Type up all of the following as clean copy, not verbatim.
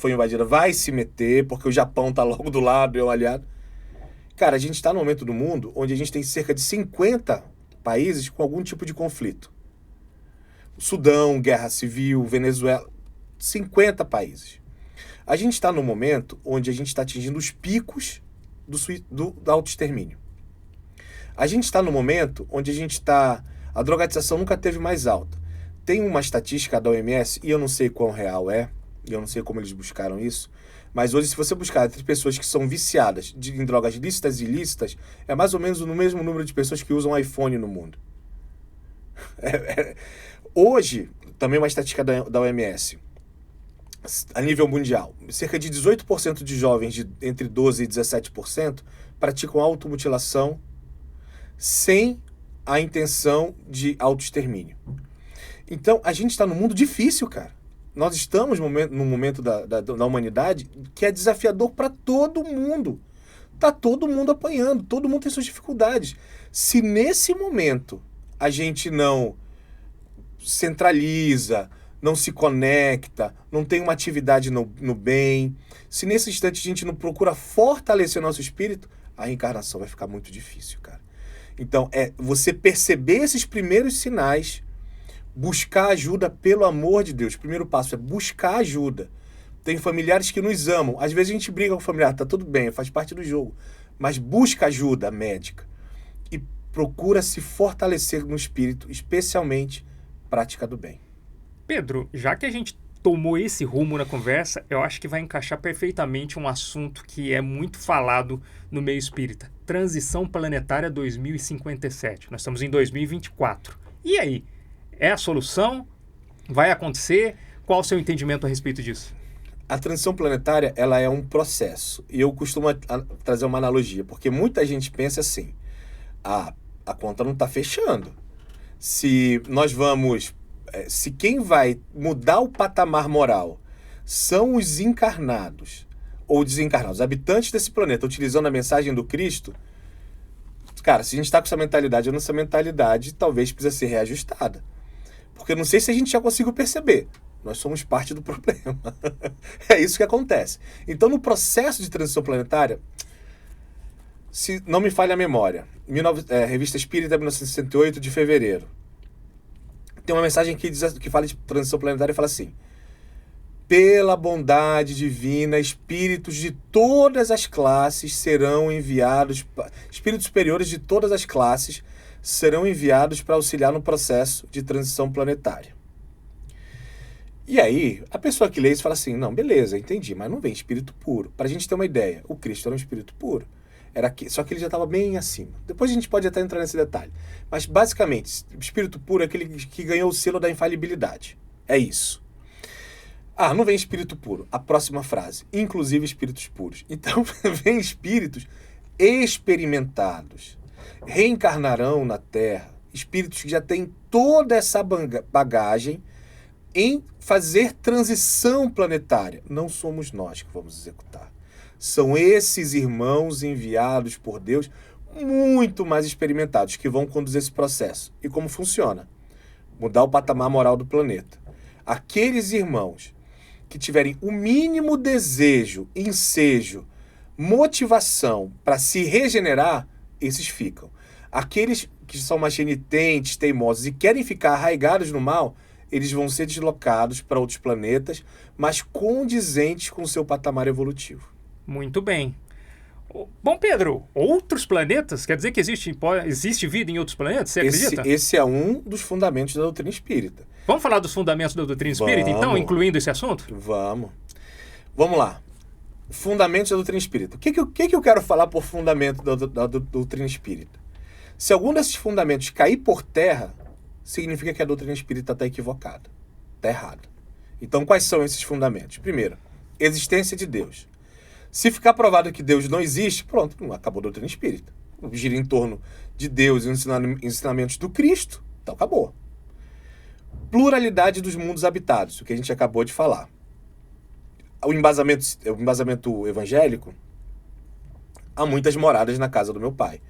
foi invadida vai se meter, porque o Japão tá logo do lado, é um aliado. Cara, a gente está num momento do mundo onde a gente tem cerca de 50 países com algum tipo de conflito. Sudão, guerra civil, Venezuela, 50 países. A gente está num momento onde a gente está atingindo os picos do autoextermínio. A gente está num momento onde a gente está... A drogadização nunca teve mais alta. Tem uma estatística da OMS, e eu não sei quão real é, e eu não sei como eles buscaram isso, mas hoje, se você buscar entre pessoas que são viciadas em drogas lícitas e ilícitas, é mais ou menos o mesmo número de pessoas que usam iPhone no mundo. Hoje, também uma estatística da OMS, a nível mundial, cerca de 18% de jovens de entre 12% e 17% praticam automutilação sem a intenção de autoextermínio. Então, a gente está num mundo difícil, cara. Nós estamos num momento da humanidade que é desafiador para todo mundo. Tá todo mundo apanhando, todo mundo tem suas dificuldades. Se nesse momento a gente não centraliza, não se conecta, não tem uma atividade no bem, se nesse instante a gente não procura fortalecer nosso espírito, a reencarnação vai ficar muito difícil, cara. Então, é você perceber esses primeiros sinais, buscar ajuda, pelo amor de Deus. O primeiro passo é buscar ajuda. Tem familiares que nos amam. Às vezes a gente briga com o familiar, tá tudo bem, faz parte do jogo. Mas busca ajuda médica. E procura se fortalecer no espírito, especialmente prática do bem. Pedro, já que a gente tomou esse rumo na conversa, eu acho que vai encaixar perfeitamente um assunto que é muito falado no meio espírita. Transição planetária 2057. Nós estamos em 2024. E aí? É a solução? Vai acontecer? Qual o seu entendimento a respeito disso? A transição planetária, ela é um processo. E eu costumo trazer uma analogia, porque muita gente pensa assim, a conta não está fechando. Se nós vamos... Se quem vai mudar o patamar moral são os encarnados ou desencarnados, habitantes desse planeta, utilizando a mensagem do Cristo, cara, se a gente está com essa mentalidade, a nossa mentalidade talvez precisa ser reajustada. Porque eu não sei se a gente já conseguiu perceber. Nós somos parte do problema. É isso que acontece. Então, no processo de transição planetária, se não me falha a memória, Revista Espírita, 1968, de fevereiro, tem uma mensagem que fala de transição planetária e fala assim: pela bondade divina, espíritos de todas as classes serão enviados, espíritos superiores de todas as classes serão enviados para auxiliar no processo de transição planetária. E aí, a pessoa que lê isso fala assim, não, beleza, entendi, mas não vem espírito puro. Para a gente ter uma ideia, o Cristo era um espírito puro, só que ele já estava bem acima. Depois a gente pode até entrar nesse detalhe. Mas, basicamente, espírito puro é aquele que ganhou o selo da infalibilidade. É isso. Ah, não vem espírito puro. A próxima frase, inclusive espíritos puros. Então, vem espíritos experimentados. Reencarnarão na Terra espíritos que já têm toda essa bagagem em fazer transição planetária. Não somos nós que vamos executar. São esses irmãos enviados por Deus, muito mais experimentados, que vão conduzir esse processo. E como funciona? Mudar o patamar moral do planeta. Aqueles irmãos que tiverem o mínimo desejo, ensejo, motivação para se regenerar, esses ficam. Aqueles que são mais renitentes, teimosos e querem ficar arraigados no mal, eles vão ser deslocados para outros planetas, mas condizentes com o seu patamar evolutivo. Muito bem. Bom, Pedro, outros planetas? Quer dizer que existe vida em outros planetas? Você acredita? Esse é um dos fundamentos da doutrina espírita. Vamos falar dos fundamentos da doutrina espírita, então, incluindo esse assunto? Vamos lá. Fundamentos da doutrina espírita. O que eu quero falar por fundamento da doutrina espírita? Se algum desses fundamentos cair por terra, significa que a doutrina espírita está equivocada. Está errada. Então, quais são esses fundamentos? Primeiro, existência de Deus. Se ficar provado que Deus não existe, pronto, acabou a doutrina espírita. Gira em torno de Deus e os ensinamentos do Cristo, então acabou. Pluralidade dos mundos habitados, o que a gente acabou de falar. O embasamento evangélico, há muitas moradas na casa do meu pai.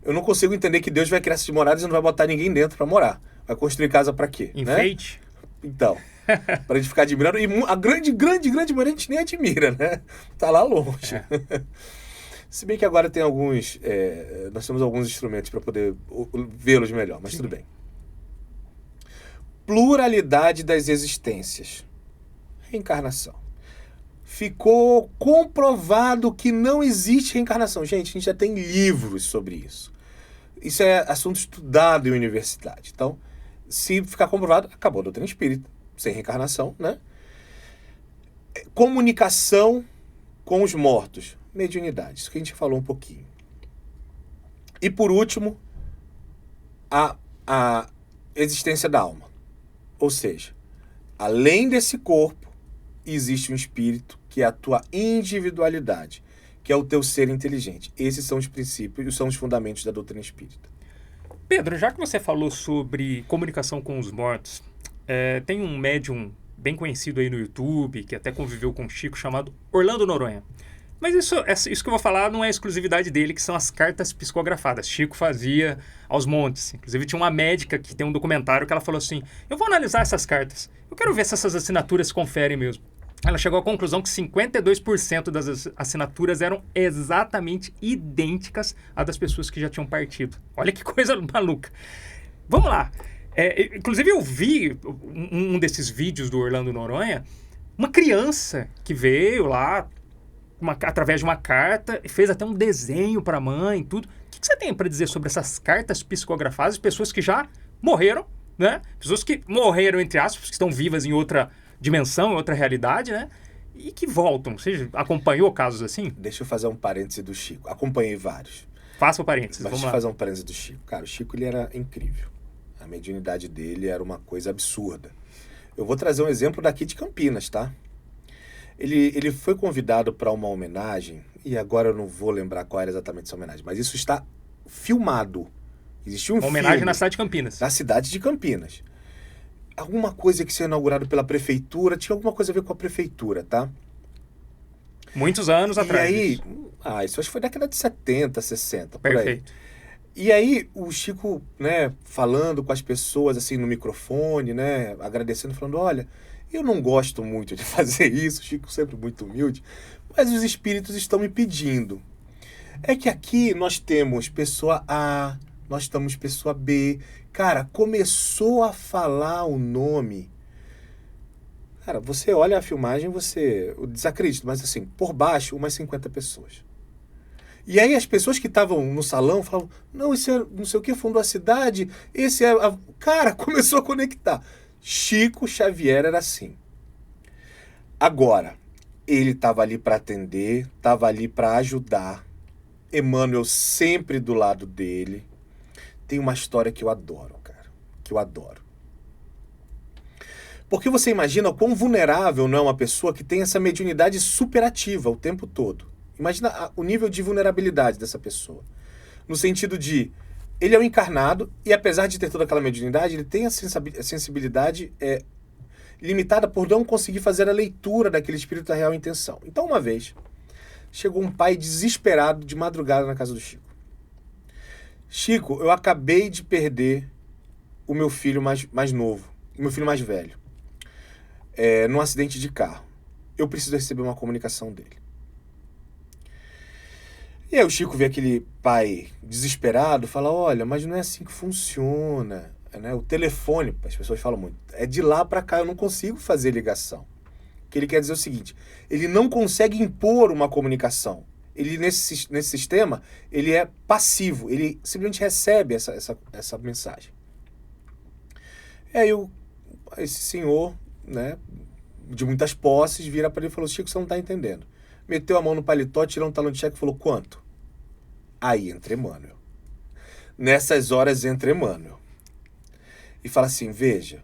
Eu não consigo entender que Deus vai criar essas moradas e não vai botar ninguém dentro para morar. Vai construir casa para quê? Enfeite? Né? Então, Pra gente ficar admirando. E a grande maioria a gente nem admira, né? Tá lá longe. Se bem que agora tem alguns... nós temos alguns instrumentos para poder vê-los melhor, mas tudo bem. Pluralidade das existências. Reencarnação. Ficou comprovado que não existe reencarnação. Gente, a gente já tem livros sobre isso. Isso é assunto estudado em universidade. Então, se ficar comprovado, acabou a doutrina espírita. Sem reencarnação, né? Comunicação com os mortos. Mediunidade. Isso que a gente falou um pouquinho. E por último, a existência da alma. Ou seja, além desse corpo, existe um espírito que é a tua individualidade, que é o teu ser inteligente. Esses são os princípios, são os fundamentos da doutrina espírita. Pedro, já que você falou sobre comunicação com os mortos, tem um médium bem conhecido aí no YouTube, que até conviveu com o Chico, chamado Orlando Noronha. Mas isso que eu vou falar não é exclusividade dele, que são as cartas psicografadas. Chico fazia aos montes. Inclusive tinha uma médica que tem um documentário que ela falou assim, eu vou analisar essas cartas, eu quero ver se essas assinaturas se conferem mesmo. Ela chegou à conclusão que 52% das assinaturas eram exatamente idênticas à das pessoas que já tinham partido. Olha que coisa maluca. Vamos lá. Inclusive eu vi um desses vídeos do Orlando Noronha, uma criança que veio lá através de uma carta, fez até um desenho para a mãe, tudo. O que você tem para dizer sobre essas cartas psicografadas de pessoas que já morreram, né? Pessoas que morreram, entre aspas, que estão vivas em outra dimensão, em outra realidade, né? E que voltam. Você acompanhou casos assim? Deixa eu fazer um parêntese do Chico. Acompanhei vários. Faça o parênteses, Mas vamos deixa eu lá. fazer um parêntese do Chico. Cara, o Chico ele era incrível. A mediunidade dele era uma coisa absurda. Eu vou trazer um exemplo daqui de Campinas, tá? Ele foi convidado para uma homenagem, e agora eu não vou lembrar qual era exatamente essa homenagem, mas isso está filmado. Existiu um homenagem filme na cidade de Campinas. Na cidade de Campinas. Alguma coisa que seja inaugurado pela prefeitura, tinha alguma coisa a ver com a prefeitura, tá? Muitos anos atrás. E aí, isso. Isso acho que foi década de 70, 60, por aí. Perfeito. E aí o Chico, né, falando com as pessoas assim no microfone, né, agradecendo, falando, olha, eu não gosto muito de fazer isso, o Chico sempre muito humilde, mas os espíritos estão me pedindo. É que aqui nós temos pessoa A, nós temos pessoa B. Cara, começou a falar o nome. Cara, você olha a filmagem, você desacredita, mas assim, por baixo, umas 50 pessoas. E aí as pessoas que estavam no salão falavam, não, isso é não sei o que, fundou a cidade, esse é... Cara, começou a conectar. Chico Xavier era assim. Agora, ele estava ali para atender, estava ali para ajudar. Emmanuel sempre do lado dele. Tem uma história que eu adoro, cara. Que eu adoro. Porque você imagina o quão vulnerável não é uma pessoa que tem essa mediunidade superativa o tempo todo. Imagina o nível de vulnerabilidade dessa pessoa. No sentido de, ele é um encarnado e apesar de ter toda aquela mediunidade, ele tem a sensibilidade limitada por não conseguir fazer a leitura daquele espírito da real intenção. Então, uma vez, chegou um pai desesperado de madrugada na casa do Chico. Chico, eu acabei de perder o meu filho mais novo, o meu filho mais velho, num acidente de carro. Eu preciso receber uma comunicação dele. E aí o Chico vê aquele pai desesperado, fala, olha, mas não é assim que funciona. Né? O telefone, as pessoas falam muito, é de lá para cá, eu não consigo fazer ligação. O que ele quer dizer é o seguinte, ele não consegue impor uma comunicação. Ele, nesse sistema, ele é passivo, ele simplesmente recebe essa mensagem. E aí esse senhor, né, de muitas posses, vira para ele e falou, Chico, você não está entendendo. Meteu a mão no paletó, tirou um talão de cheque e falou, quanto? Aí entra Emmanuel. Nessas horas entra Emmanuel. E fala assim, veja,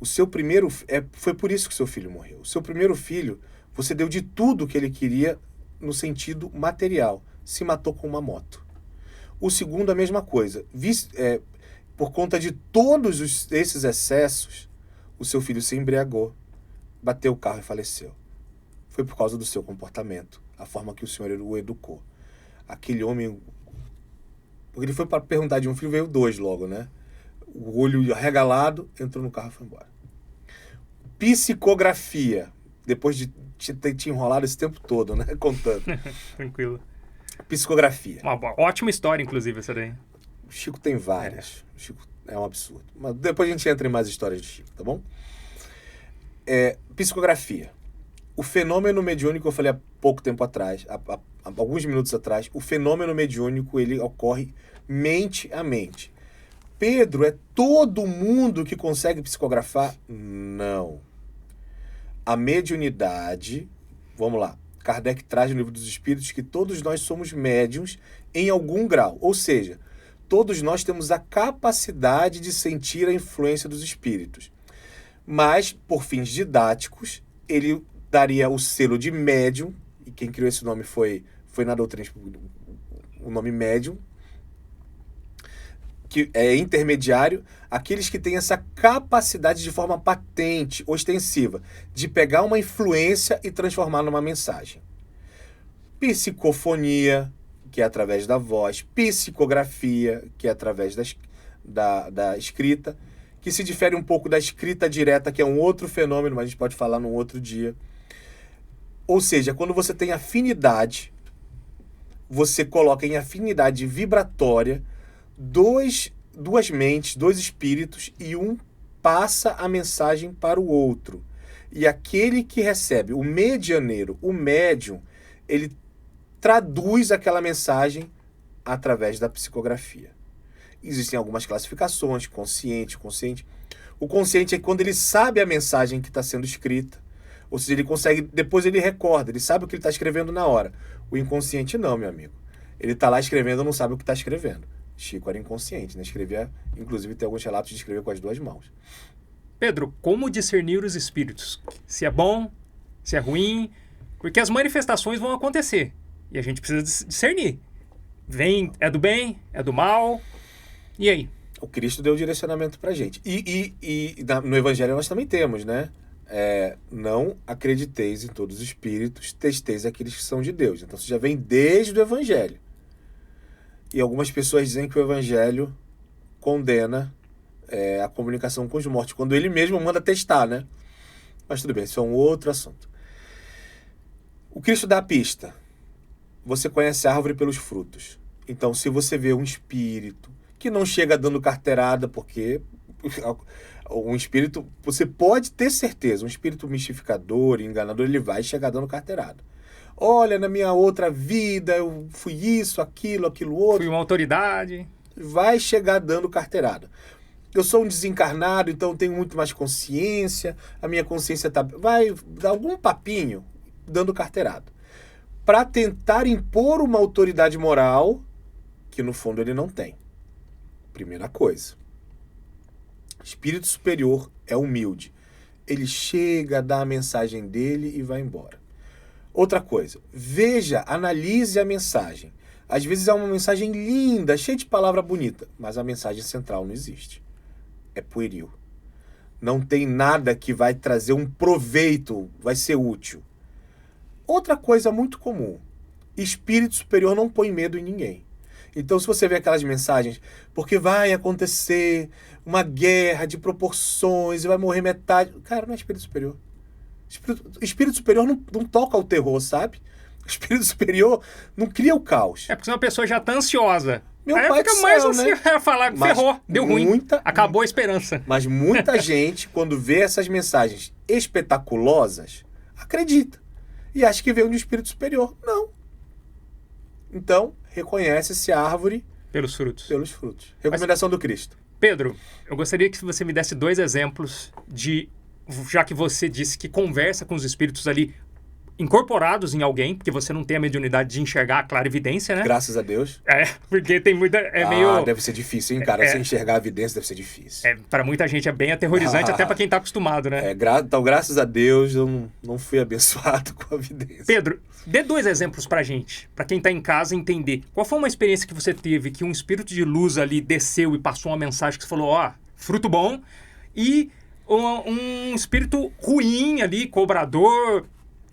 o seu primeiro... foi por isso que seu filho morreu. O seu primeiro filho, você deu de tudo que ele queria no sentido material. Se matou com uma moto. O segundo, a mesma coisa. Por conta de todos esses excessos, o seu filho se embriagou, bateu o carro e faleceu. Foi por causa do seu comportamento, a forma que o senhor o educou. Aquele homem... Porque ele foi para perguntar de um filho, veio dois logo, né? O olho arregalado, entrou no carro e foi embora. Psicografia. Depois de ter te enrolado esse tempo todo, né? Contando. Tranquilo. Psicografia. Ótima história, inclusive, essa daí. O Chico tem várias. O Chico é um absurdo. Mas depois a gente entra em mais histórias do Chico, tá bom? Psicografia. O fenômeno mediúnico, eu falei há pouco tempo atrás, há alguns minutos atrás, o fenômeno mediúnico, ele ocorre mente a mente. Pedro, é todo mundo que consegue psicografar? Não. A mediunidade, vamos lá, Kardec traz no Livro dos Espíritos que todos nós somos médiuns em algum grau, ou seja, todos nós temos a capacidade de sentir a influência dos espíritos. Mas, por fins didáticos, ele daria o selo de médium, e quem criou esse nome foi na doutrina, o nome médium, que é intermediário, aqueles que têm essa capacidade de forma patente, ostensiva, de pegar uma influência e transformar numa mensagem. Psicofonia, que é através da voz, psicografia, que é através da escrita, que se difere um pouco da escrita direta, que é um outro fenômeno, mas a gente pode falar num outro dia. Ou seja, quando você tem afinidade, você coloca em afinidade vibratória duas mentes, dois espíritos, e um passa a mensagem para o outro. E aquele que recebe, o medianeiro, o médium, ele traduz aquela mensagem através da psicografia. Existem algumas classificações, consciente, inconsciente. O consciente é quando ele sabe a mensagem que está sendo escrita, ou seja, ele consegue, depois ele recorda, ele sabe o que ele está escrevendo na hora. O inconsciente não, meu amigo. Ele está lá escrevendo e não sabe o que está escrevendo. Chico era inconsciente, né? Escrevia, inclusive tem alguns relatos de escrever com as duas mãos. Pedro, como discernir os espíritos? Se é bom, se é ruim? Porque as manifestações vão acontecer e a gente precisa discernir. É do bem, é do mal, e aí? O Cristo deu o direcionamento pra gente. No Evangelho nós também temos, né? Não acrediteis em todos os espíritos, testeis aqueles que são de Deus. Então, isso já vem desde o Evangelho. E algumas pessoas dizem que o Evangelho condena a comunicação com os mortos, quando ele mesmo manda testar, né? Mas tudo bem, isso é um outro assunto. O Cristo dá a pista. Você conhece a árvore pelos frutos. Então, se você vê um espírito que não chega dando carteirada, porque um espírito, você pode ter certeza, um espírito mistificador, enganador, ele vai chegar dando carteirada. Olha, na minha outra vida eu fui isso, aquilo outro. Fui uma autoridade. Vai chegar dando carteirada. Eu sou um desencarnado, então tenho muito mais consciência, a minha consciência vai dar algum papinho dando carteirada. Para tentar impor uma autoridade moral que no fundo ele não tem. Primeira coisa. Espírito superior é humilde. Ele chega, dá a mensagem dele e vai embora. Outra coisa, veja, analise a mensagem. Às vezes é uma mensagem linda, cheia de palavra bonita, mas a mensagem central não existe. É pueril. Não tem nada que vai trazer um proveito, vai ser útil. Outra coisa muito comum, espírito superior não põe medo em ninguém. Então, se você vê aquelas mensagens, porque vai acontecer uma guerra de proporções e vai morrer metade... Cara, não é espírito superior. Espírito superior não toca o terror, sabe? O espírito superior não cria o caos. É porque senão a pessoa já tá ansiosa. Meu aí pai fica do mais céu, assim, né? falar, ferrou, deu ruim, acabou a esperança. Mas muita gente, quando vê essas mensagens espetaculosas, acredita. E acha que veio de um espírito superior. Não. Então, reconhece-se a árvore pelos frutos. Pelos frutos. Recomendação do Cristo. Pedro, eu gostaria que você me desse 2 exemplos de... Já que você disse que conversa com os espíritos ali incorporados em alguém, porque você não tem a mediunidade de enxergar a clarividência, né? Graças a Deus. Porque tem muita... meio... deve ser difícil, hein, cara? Se enxergar a evidência deve ser difícil. Para muita gente é bem aterrorizante, até para quem tá acostumado, né? Então, graças a Deus, eu não fui abençoado com a evidência. Pedro, dê 2 exemplos pra gente, pra quem tá em casa entender. Qual foi uma experiência que você teve que um espírito de luz ali desceu e passou uma mensagem que você falou, fruto bom, e um espírito ruim ali, cobrador,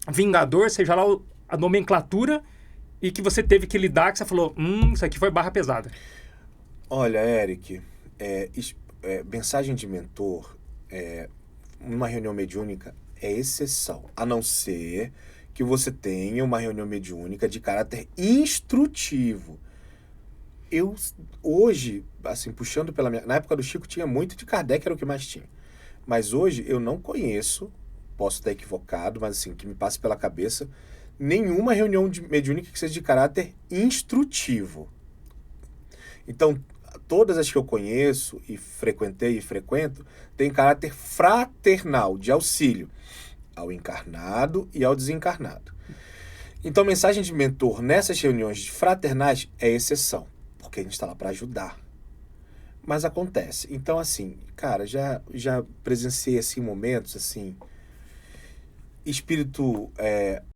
vingador, seja lá a nomenclatura, e que você teve que lidar, que você falou, isso aqui foi barra pesada. Olha, Eric, mensagem de mentor uma reunião mediúnica é exceção, a não ser que você tenha uma reunião mediúnica de caráter instrutivo. Eu, hoje, assim, puxando pela minha... Na época do Chico tinha muito, de Kardec era o que mais tinha. Mas hoje eu não conheço, posso estar equivocado, mas assim, que me passe pela cabeça, nenhuma reunião mediúnica que seja de caráter instrutivo. Então, todas as que eu conheço e frequentei e frequento, têm caráter fraternal, de auxílio ao encarnado e ao desencarnado. Então, mensagem de mentor nessas reuniões fraternais é exceção, porque a gente está lá para ajudar. Mas acontece. Então, assim, cara, já presenciei assim, momentos assim, espírito